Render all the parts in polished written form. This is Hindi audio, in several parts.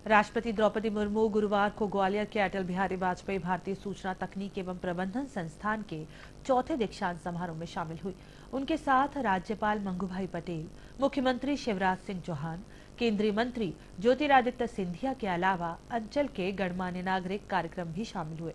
राष्ट्रपति द्रौपदी मुर्मू गुरुवार को ग्वालियर के अटल बिहारी वाजपेयी भारतीय सूचना तकनीक एवं प्रबंधन संस्थान के चौथे दीक्षांत समारोह में शामिल हुई। उनके साथ राज्यपाल मंगूभाई पटेल, मुख्यमंत्री शिवराज सिंह चौहान, केंद्रीय मंत्री ज्योतिरादित्य सिंधिया के अलावा अंचल के गणमान्य नागरिक कार्यक्रम भी शामिल हुए।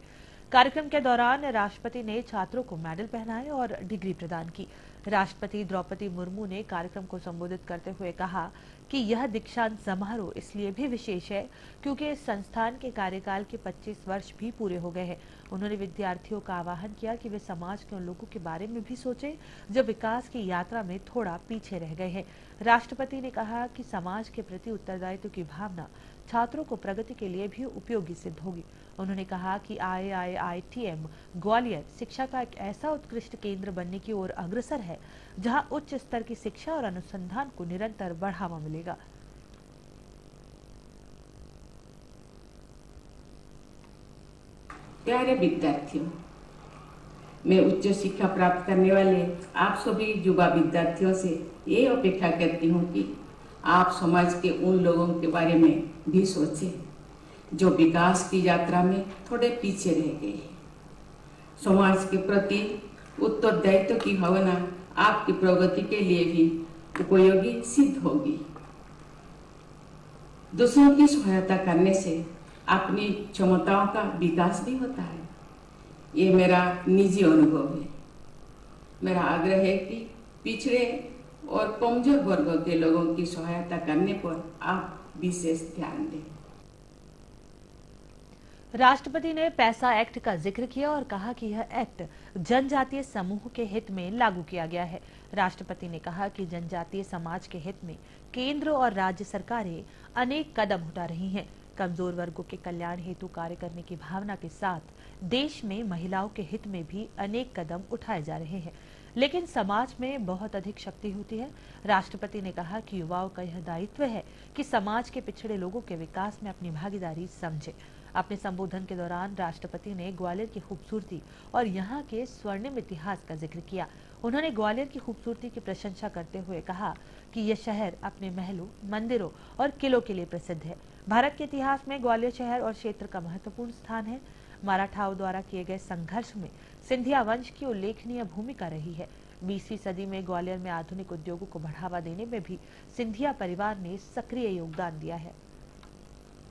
कार्यक्रम के दौरान राष्ट्रपति ने छात्रों को मेडल पहनाए और डिग्री प्रदान की। राष्ट्रपति द्रौपदी मुर्मू ने कार्यक्रम को संबोधित करते हुए कहा कि यह दीक्षांत समारोह इसलिए भी विशेष है क्योंकि इस संस्थान के कार्यकाल के 25 वर्ष भी पूरे हो गए हैं। उन्होंने विद्यार्थियों का आह्वान किया कि वे समाज के उन लोगों के बारे में भी सोचें जो विकास की यात्रा में थोड़ा पीछे रह गए हैं। राष्ट्रपति ने कहा कि समाज के प्रति उत्तरदायित्व की भावना छात्रों को प्रगति के लिए भी उपयोगी सिद्ध होगी। उन्होंने कहा कि IIITM ग्वालियर शिक्षा का एक ऐसा उत्कृष्ट केंद्र बनने की ओर अग्रसर है जहां उच्च स्तर की शिक्षा और अनुसंधान को निरंतर बढ़ावा मिलेगा। प्यारे विद्यार्थियों, मैं उच्च शिक्षा प्राप्त करने वाले आप सभी युवा विद्यार्थियों से ये अपेक्षा करती हूँ कि आप समाज के उन लोगों के बारे में भी सोचें जो विकास की यात्रा में थोड़े पीछे रह गए हैं। समाज के प्रति उत्तरदायित्व की भावना आपकी प्रगति के लिए भी उपयोगी सिद्ध होगी। दूसरों की सहायता करने से अपनी क्षमताओं का विकास भी होता है। ये मेरा निजी अनुभव है। मेरा आग्रह है कि पिछड़े और कमजोर वर्गों के लोगों की सहायता करने पर आप विशेष ध्यान दें। राष्ट्रपति ने पैसा एक्ट का जिक्र किया और कहा कि यह एक्ट जनजातीय समूह के हित में लागू किया गया है। राष्ट्रपति ने कहा कि जनजातीय समाज के हित में केंद्र और राज्य सरकारें अनेक कदम उठा रही हैं। कमजोर वर्गों के कल्याण हेतु कार्य करने की भावना के साथ देश में महिलाओं के हित में भी अनेक कदम उठाए जा रहे हैं, लेकिन समाज में बहुत अधिक शक्ति होती है। राष्ट्रपति ने कहा कि युवाओं का यह दायित्व है कि समाज के पिछड़े लोगों के विकास में अपनी भागीदारी समझे। अपने संबोधन के दौरान राष्ट्रपति ने ग्वालियर की खूबसूरती और यहाँ के स्वर्णिम इतिहास का जिक्र किया। उन्होंने ग्वालियर की खूबसूरती की प्रशंसा करते हुए कहा कि यह शहर अपने महलों, मंदिरों और किलों के लिए प्रसिद्ध है। भारत के इतिहास में ग्वालियर शहर और क्षेत्र का महत्वपूर्ण स्थान है। मराठाओं द्वारा किए गए संघर्ष में सिंधिया वंश की उल्लेखनीय भूमिका रही है। 20वीं सदी में ग्वालियर में आधुनिक उद्योगों को बढ़ावा देने में भी सिंधिया परिवार ने सक्रिय योगदान दिया है।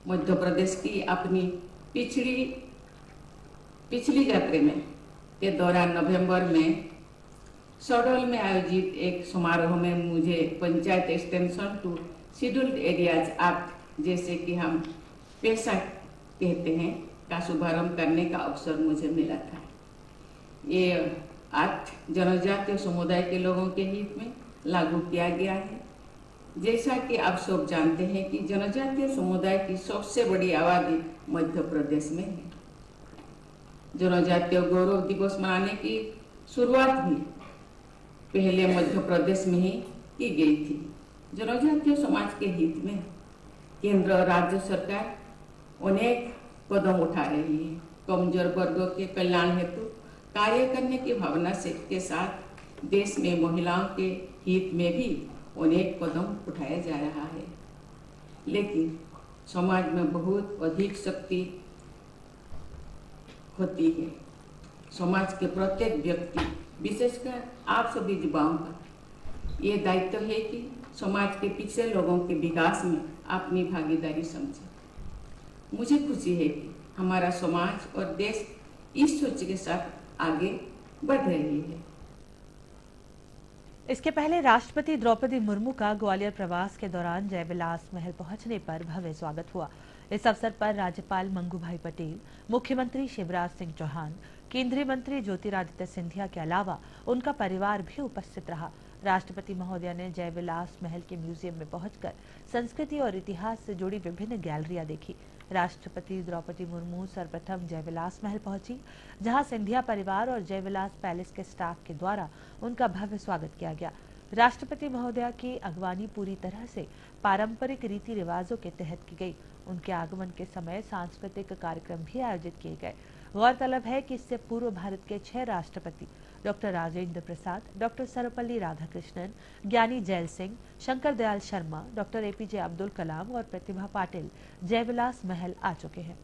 मध्य प्रदेश की अपनी पिछली यात्रा में के दौरान नवंबर में शहडोल में आयोजित एक समारोह में मुझे panchayat extension to scheduled areas act, जैसे कि हम पेशा कहते हैं, का शुभारंभ करने का अवसर मुझे मिला था। ये एक्ट जनजातीय समुदाय के लोगों के हित में लागू किया गया है। जैसा कि आप सब जानते हैं कि जनजातीय समुदाय की सबसे बड़ी आबादी मध्य प्रदेश में है। जनजातीय गौरव दिवस मनाने की शुरुआत भी पहले मध्य प्रदेश में ही की गई थी। जनजातीय समाज के हित में केंद्र और राज्य सरकार अनेक कदम उठा रही है। कमजोर वर्गों के कल्याण हेतु कार्य करने की भावना से के साथ देश में महिलाओं के हित में भी अनेक कदम उठाया जा रहा है, लेकिन समाज में बहुत अधिक शक्ति होती है। समाज के प्रत्येक व्यक्ति, विशेषकर आप सभी युवाओं का ये दायित्व है कि समाज के पिछड़े लोगों के विकास में अपनी भागीदारी समझे। मुझे खुशी है कि हमारा समाज और देश इस सोच के साथ आगे बढ़ रही है। इसके पहले राष्ट्रपति द्रौपदी मुर्मू का ग्वालियर प्रवास के दौरान जयविलास महल पहुंचने पर भव्य स्वागत हुआ। इस अवसर पर राज्यपाल मंगूभाई पटेल, मुख्यमंत्री शिवराज सिंह चौहान, केंद्रीय मंत्री ज्योतिरादित्य सिंधिया के अलावा उनका परिवार भी उपस्थित रहा। राष्ट्रपति महोदया ने जयविलास महल के म्यूजियम में पहुंचकर संस्कृति और इतिहास से जुड़ी विभिन्न गैलरियां देखी। राष्ट्रपति द्रौपदी मुर्मू सर्वप्रथम जयविलास महल पहुंची, जहां सिंधिया परिवार और जयविलास पैलेस के स्टाफ के द्वारा उनका भव्य स्वागत किया गया। राष्ट्रपति महोदया की अगवानी पूरी तरह से पारंपरिक रीति रिवाजों के तहत की गई। उनके आगमन के समय सांस्कृतिक कार्यक्रम भी आयोजित किए गए। गौरतलब है कि इससे पूर्व भारत के 6 राष्ट्रपति doctor Rajendra Prasad, doctor Sarvepalli Radhakrishnan, Giani Zail Singh, Shankar Dayal Sharma, doctor APJ Abdul Kalam और प्रतिभा पाटिल जयविलास महल आ चुके हैं।